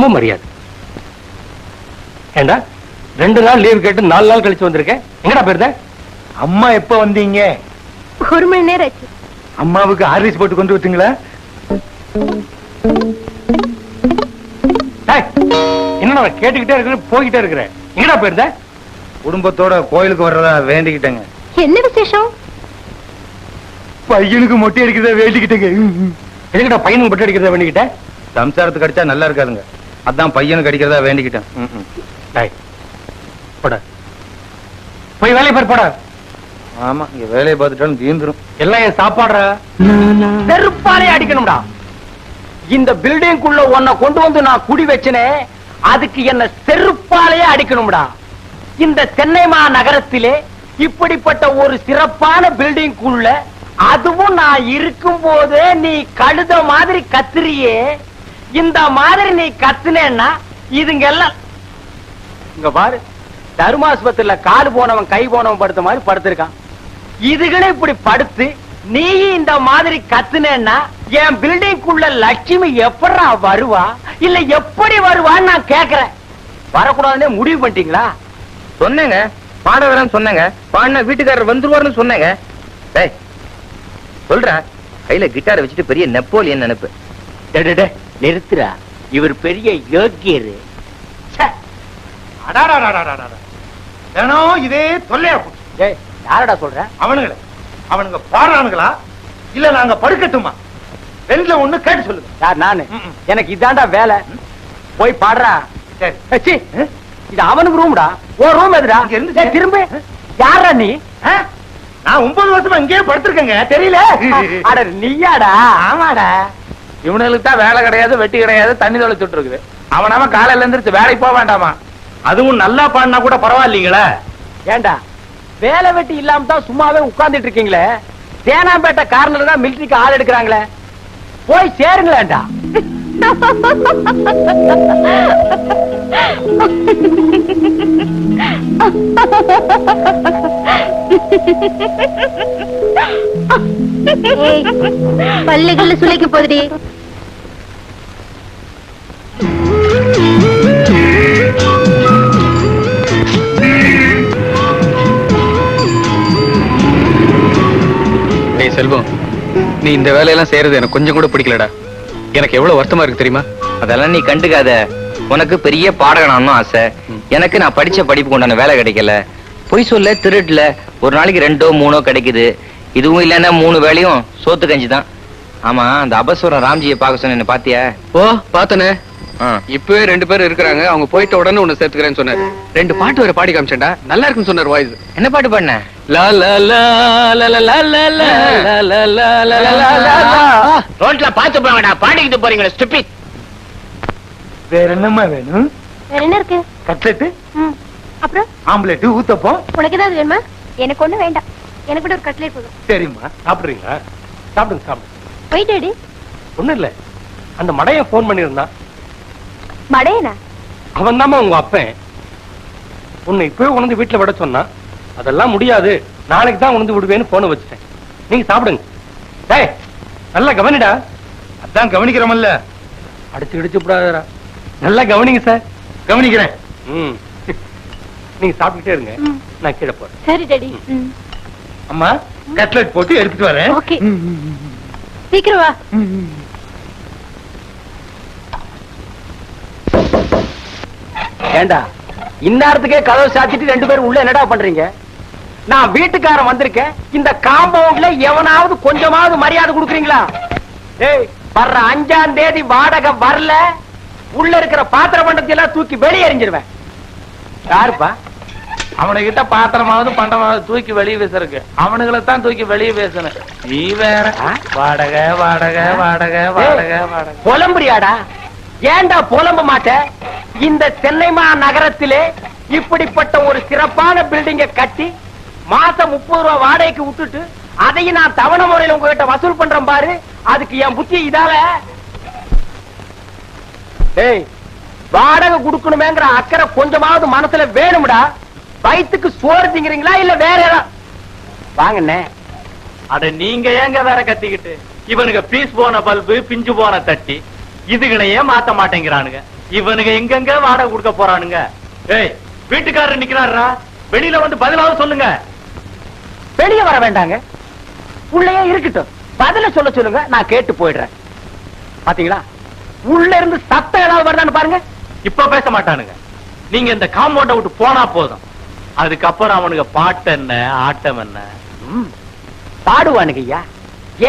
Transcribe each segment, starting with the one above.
ரொம்ப மரியாதை. ஏண்டா 2 நாள் லீவ் கேட்டு 4 நாள் கழிச்சு வந்திருக்கேன். எங்கடா போயிருந்த? அம்மா எப்ப வந்தீங்க? 1 மணி நேரம் ஆச்சு. அம்மாவுக்கு ஆர்லிஸ் போட்டு கொண்டு வந்தீங்களா? என்ன கேட்டுக்கிட்டே இருக்கிற, போய்கிட்டே இருக்கிறேன். எங்கடா போயிருந்த? குடும்பத்தோட கோயிலுக்கு வர்றதா வேண்டிக்கிட்டேங்க. என்ன விசேஷம்? பையனுக்கு மொட்டை அடிக்கிறதா வேண்டிக்கிட்டேங்க. எதுக்கிட்ட பையனுக்கு மொட்டை அடிக்கிறதா வேண்டிக்கிட்டேன்? சம்சாரத்துக்கு அடிச்சா நல்லா இருக்காதுங்க, அதான் பையனுக்கு அடிக்கிறதா வேண்டிக்கிட்டேன். போய் வேலையை பாரு, போட. ஆமா, இங்க வேலையை பார்த்துட்டாலும் தீந்துரும். எல்லாம் என் சாப்பாடுற செருப்பாலே அடிக்கணும்டா. இந்த பில்டிங்குள்ள உன்னை கொண்டு வந்து நான் குடி வச்சனே, அதுக்கு என்ன செருப்பாலேயே அடிக்கணும்டா. இந்த சென்னை மாநகரத்திலே இப்படிப்பட்ட ஒரு சிறப்பான பில்டிங்குள்ள, அதுவும் நான் இருக்கும் போதே நீ கழுத மாதிரி கத்துறியே. இந்த மாதிரி நீ கத்துனேன்னா இதுங்க எல்லாம் இங்க பாரு, தர்மாஸ்பத்திரியில கால் போனவன் கை போனவன் படுத்த மாதிரி படுத்திருக்கான். இதுகளே இப்படி படுத்து நீ இந்த மாதிரி கத்துனேன்னா என் பில்டிங்குள்ள லட்சுமி எப்படா வருவா, இல்ல எப்படி வருவான்னு நான் கேக்குறேன். வரக்கூடாதுன்னே முடிவு பண்ணிட்டீங்களா? சொன்னேங்க, பாட வரேன்னு சொன்னேங்க. பாடின வீட்டுக்காரர் வந்துருவாருன்னு சொன்னேங்க. சொல்ற, கையில கிட்டாரை வச்சுட்டு பெரிய நெப்போலியன் நினைப்பு. நிறுத்துறா, இவர் பெரிய யோக்கியரு. இதே தொல்லையா யாரடா சொல்ற? அவனுங்க பாடுறானுங்களா இல்ல நாங்க படுக்கட்டுமா? 2ல 1 கேட்டு சொல்லுங்க. யார்? நானு. எனக்கு இதாண்டா வேலை. போய் பாடுறா. சரி, இது அவனுக்கு ரூம்டா. ஓ ரூம் எதுடா? திரும்ப யாரா நீ? நான் 9 வருஷமா இங்கேயே படுத்திருக்கேங்க, தெரியல? அட நீயாடா? ஆமாடா. இவனுக்கு தான் வேலை கிடையாது, வெட்டி கிடையாது, தண்ணி தொலைச்சுட்டு இருக்குது. அவனாம காலையில எந்திரிச்சு வேலைக்கு போக வேண்டாமா? அதுவும் நல்லா பாடினா கூட பரவாயில்லைங்களா? ஏண்டா வேலை வெட்டி இல்லாம தான் சும்மாவே உட்கார்ந்துட்டு இருக்கீங்களே? தேனாம்பேட்டை கார்னர்ல தான் மிலிட்டரிக்கு ஆள் எடுக்கிறாங்களே, போய் சேருங்களேண்டா. பல்லுகள்ல சுளைக்க போதுடி. செல்வம், நீ இந்த வேலையெல்லாம் செய்யறது எனக்கு கொஞ்சம் கூட பிடிக்கலடா. எனக்கு எவ்வளவு வருத்தமா இருக்கு தெரியுமா? அதெல்லாம் நீ கண்டுக்காத. உனக்கு பெரிய பாடகனான்னு ஆசை, எனக்கு நான் படிச்ச படிப்பு கொண்டான வேலை கிடைக்கல. பொய் சொல்ல, திருட்டுல ஒரு நாளைக்கு 2ஓ 3ஓ கிடைக்குது. இதுவும் இல்லன்னா 3 வேலையும் சோத்து கஞ்சி தான். ஆமா, அந்த அபஸ்வரம் ராம்ஜியை பார்க்க சொன்ன, பாத்தியா? ஓ பாத்தனே. இப்பவே 2 பேர் இருக்கிறாங்க, அவங்க போயிட்ட உடனே உன்னை சேர்த்துக்கிறேன்னு சொன்னாரு. 2 பாட்டு வேற பாடி காமிச்சேன்டா, நல்லா இருக்குன்னு சொன்னார். வாய்ஸ் என்ன பாட்டு பாடின? ரோட்ல பாத்து போங்கடா, பாடிக்கிட்டு போறீங்களா ஸ்டூபிட்? வேற என்னமா வேணும்? வேற என்ன இருக்கு? கட்லெட், அப்புறம் ஆம்லெட், ஊத்தப்பம். உனக்கு ஏதாவது வேணுமா? எனக்கு ஒண்ணு வேண்டாம், எனக்கு கூட ஒரு கட்லெட் போதும். சரிம்மா. சாப்பிடுறீங்களா? சாப்பிடுங்க சாப்பிடுங்க. போயிட்டேடி. ஒண்ணும் இல்ல, அந்த மடையன் போன் பண்ணிருந்தான். மடையனா? அவன் தாமா உங்க அப்பன். உன்னை இப்பவே உணர்ந்து வீட்டுல விட சொன்னா, அதெல்லாம் முடியாது, நாளைக்கு தான் உணர்ந்து விடுவேன்னு போன வச்சுட்டேன். நீங்க சாப்பிடுங்க. டேய் நல்லா கவனிடா. அதான் கவனிக்கிறோமல்ல. அடிச்சு இடிச்சு விடாதடா. நல்லா கவனிங்க சார். கவனிக்கிறேன். நீங்க சாப்பிட்டுட்டே இருங்க, நான் கீழே போறேன். சரி டாடி. அம்மா, கட்லெட் போட்டு எடுத்துட்டு வரேன். ஓகே, சீக்கிரம் வா. ஏண்டா இந்நேரத்துக்கே கதவை சாத்திட்டு 2 பேரும் உள்ள என்னடா பண்றீங்க? நான் வீட்டுக்காரன் வந்திருக்கேன். இந்த காம்பவுண்ட்ல எவனாவது கொஞ்சமாவது மரியாதை கொடுக்குறீங்களா? ஏய், வர்ற 5ஆம் தேதி வாடகை வரல, உள்ள இருக்கிற பாத்திர பண்டத்தை எல்லாம் தூக்கி வெளியே எறிஞ்சிருவேன். யாருப்பா? அவனுகிட்ட பாத்திரமாவது பண்டமாவது தூக்கி வெளியே பேசுறதுக்கு அவனுங்களை தான் தூக்கி வெளியே பேசணும். நீ வேற வாடகை வாடகை வாடகை வாடகை வாடகை புலம்புறியாடா? ஏண்டா புலம்ப மாட்ட? இந்த சென்னை மாநகரத்திலே இப்படிப்பட்ட ஒரு சிறப்பான பில்டிங்கை கட்டி மாசம் 30 ரூபாய் வாடகைக்கு விட்டுட்டு அதையும் நான் தவணை முறையில் உங்ககிட்ட வசூல் பண்றேன் பாரு. அதுக்கு என் புத்தி இதால. டேய், வாடகை கொடுக்கணுமேங்கிற அக்கறை கொஞ்சமாவது மனசுல வேணும்டா. வயிற்றுக்கு சோறு திங்கிறீங்களா இல்ல வேற ஏதாவது? வாங்கண்ணே. அட நீங்க ஏங்க வேற கத்திக்கிட்டு? இவனுக்கு பீஸ் போன பல்பு, பிஞ்சு போன தட்டி, இதுகளையே மாத்த மாட்டேங்கிறானுங்க. இவனுங்க எங்கெங்க வாடகை கொடுக்க போறானுங்க? ஏய், வீட்டுக்காரர் நிக்கிறாரா, வெளியில வந்து பதிலாவது சொல்லுங்க. வெளியே வர வேண்டாங்க, உள்ளே இருக்கட்டும், பதில சொல்ல சொல்லுங்க, நான் கேட்டு போயிடுறேன். பாத்தீங்களா, உள்ள இருந்து சத்தம் ஏதாவது வருதான்னு பாருங்க. இப்ப பேச மாட்டானுங்க. நீங்க இந்த காம்பவுண்ட விட்டு போனா போதும். அதுக்கப்புறம் அவனுங்க பாட்டு என்ன, ஆட்டம் என்ன? பாடுவானுங்க ஐயா.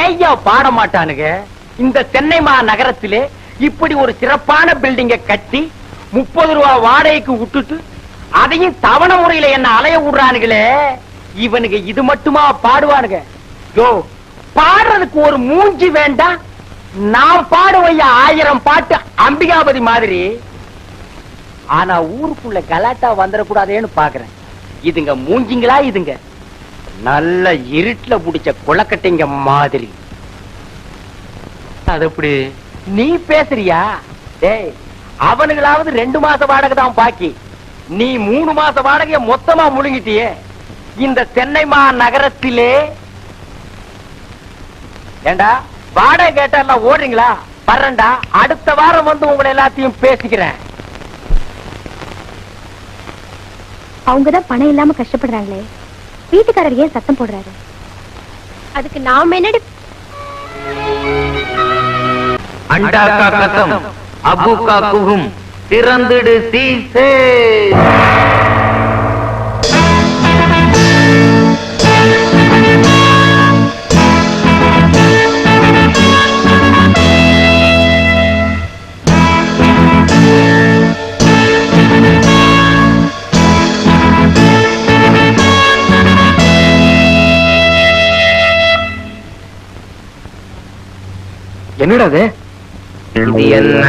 ஏய்யா பாட மாட்டானுங்க? இந்த சென்னை நகரத்திலே இப்படி ஒரு சிறப்பான பில்டிங்க கட்டி 30 ரூபாய் வாடகைக்கு விட்டுட்டு அதையும் தவணை முறையில என்ன அலைய விடுறானுங்களே, இவனுங்க இது மட்டுமா பாடுவானுங்க? யோ, பாடுறதுக்கு ஒரு மூஞ்சி வேண்டாம்? நான் பாடுவையா 1000 பாட்டு அம்பிகாபதி மாதிரி. ஆனா ஊருக்குள்ள கலாட்டா வந்துடக்கூடாதேன்னு பாக்குறேன். இதுங்க மூஞ்சிங்களா? இதுங்க நல்ல இருட்டுல புடிச்ச குளக்கட்டைங்க மாதிரி. அது எப்படி? நீ பேசுறியா? டேய், அவனுங்களாவது 2 மாச வாடகை தான் பாக்கி. நீ 3 மாச வாடகைய மொத்தமா முழுங்கிட்டியே. இந்த சென்னை நகரத்திலே ஏண்டா வாடகை கேட்டா எல்லாம் ஓடுறீங்களா? வர்றேன்டா, அடுத்த வாரம் வந்து உங்களை எல்லாத்தையும் பேசிக்கிறேன். அவங்கதான் பணம் இல்லாம கஷ்டப்படுறாங்களே, வீட்டுக்காரர் ஏன் சத்தம் போடுறாரு? அதுக்கு நாம என்னடி? அண்டா கா கசம் அபு கா குஹும் திறந்துடு சீசே. என்னடா அது? இது என்ன?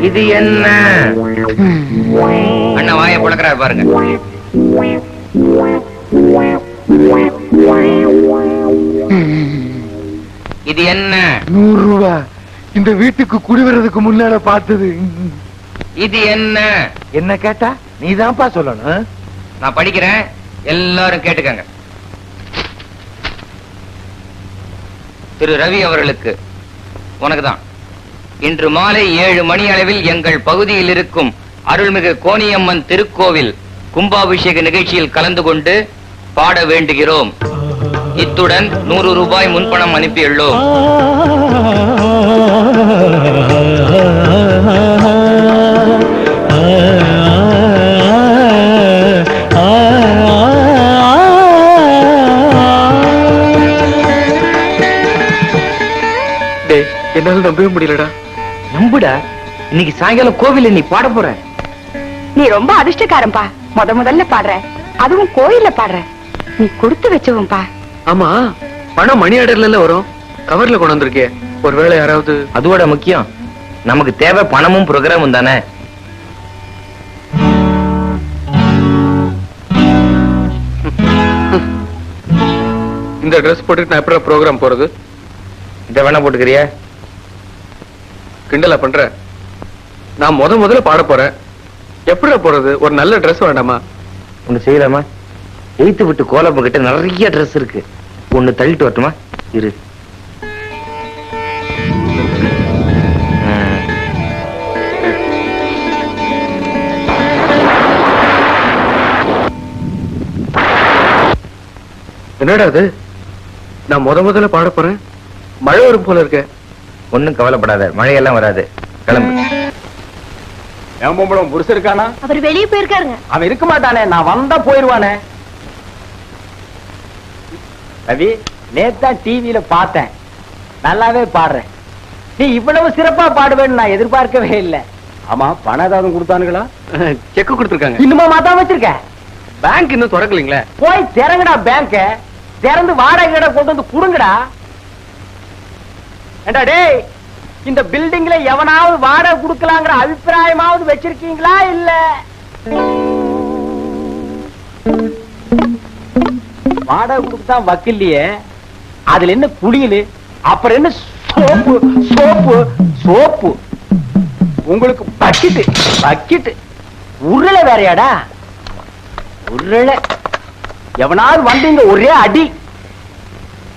இது என்ன? அண்ணா வாய புழக்கிறாரு பாருங்க. இது என்ன? 100 ரூபாய். இந்த வீட்டுக்கு குடி வர்றதுக்கு முன்னால பார்த்தது. இது என்ன? என்ன கேட்டா நீதான்ப்பா சொல்லணும். நான் படிக்கிறேன், எல்லாரும் கேட்டுக்கங்க. திரு ரவி அவர்களுக்கு உனக்குதான். இன்று மாலை 7 மணி அளவில் எங்கள் பகுதியில் இருக்கும் அருள்மிகு கோணியம்மன் திருக்கோவில் கும்பாபிஷேக நிகழ்ச்சியில் கலந்து கொண்டு பாட வேண்டுகிறோம். இத்துடன் 100 ரூபாய் முன்பணம் அனுப்பியுள்ளோம். என்னால நம்பவே முடியலடா. நம்புடா, இன்னைக்கு சாயங்காலம் கோவில்ல நீ பாட போற. நீ ரொம்ப அதிர்ஷ்டக்காரன்பா. முதல்ல பாடுற, அதுவும் கோயில்ல பாடுற. நீ கொடுத்து வச்சவன்பா. ஆமா, பணம் மணி ஆர்டர்ல வரும், கவர்ல கொண்டு வந்திருக்கே. ஒருவேளை யாராவது. அதோட முக்கியம், நமக்கு தேவை பணமும் ப்ரோக்ராமும் தானே. இந்த ட்ரெஸ் போட்டுட்டு நான் எப்படி ப்ரோக்ராம் போறது? இத வேணா போட்டுக்கிறியா? கிண்டலா பண்ற? நான் முதல்ல பாட போறேன், எப்படி போறது? ஒரு நல்ல ட்ரெஸ் வேண்டாமா? ஒண்ணு செய்யலாமா? எய்த்து விட்டு கோலப்ப கிட்ட நிறைய ட்ரெஸ் இருக்கு, ஒண்ணு தள்ளிட்டு வரட்டுமா? இரு. என்னடா அது? நான் முதல்ல பாட போறேன், மழை வரும் போல இருக்க. ஒண்ணும் கவலைப்படாத, மழையெல்லாம் வராது, கிளம்பு. என் பொம்பளம் புருஷ இருக்கானா? அவர் வெளியே போயிருக்காருங்க. அவன் இருக்க மாட்டானே, நான் வந்தா போயிருவானே. ரவி, நேத்தான் டிவியில பார்த்தேன், நல்லாவே பாடுறேன். நீ இவ்வளவு சிறப்பா பாடுவேன்னு நான் எதிர்பார்க்கவே இல்லை. ஆமா, பணம் ஏதாவது கொடுத்தானுங்களா? செக் கொடுத்திருக்காங்க. இன்னுமா மாத்தாம வச்சிருக்க? பேங்க் இன்னும் திறக்கலீங்களே. போய் திறங்கடா, பேங்க திறந்து வாடகை கொண்டு வந்து குடுங்கடா. ஏண்டா டேய், இந்த பில்டிங்ல எவனாவது வாடகை கொடுக்கலாங்கிற அபிப்பிராயமாவது வச்சிருக்கீங்களா? இல்ல வாடகை கொடுத்தான் வக்கில்லையே, அதுல என்ன குளியல், அப்புறம் என்ன சோப்பு சோப்பு சோப்பு? உங்களுக்கு பக்கிட்டு பக்கிட்டு உருளை வேறையாடா, உருளை. எவனாவது வந்தீங்க ஒரே அடி.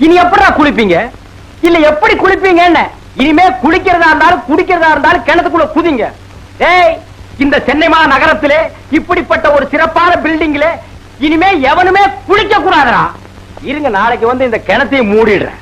இனி எப்படா குளிப்பீங்க? இல்ல எப்படி குளிப்பீங்க? இனிமே குளிக்கிறதா இருந்தாலும் குடிக்கிறதா இருந்தாலும் கிணத்துக்குள்ள குதிங்க. ஏய், இந்த சென்னை நகரத்திலே இப்படிப்பட்ட ஒரு சிறப்பான பில்டிங்ல இனிமே எவனுமே குளிக்க கூடாதுடா. இருங்க, நாளைக்கு வந்து இந்த கிணத்தையும் மூடிடுறேன்.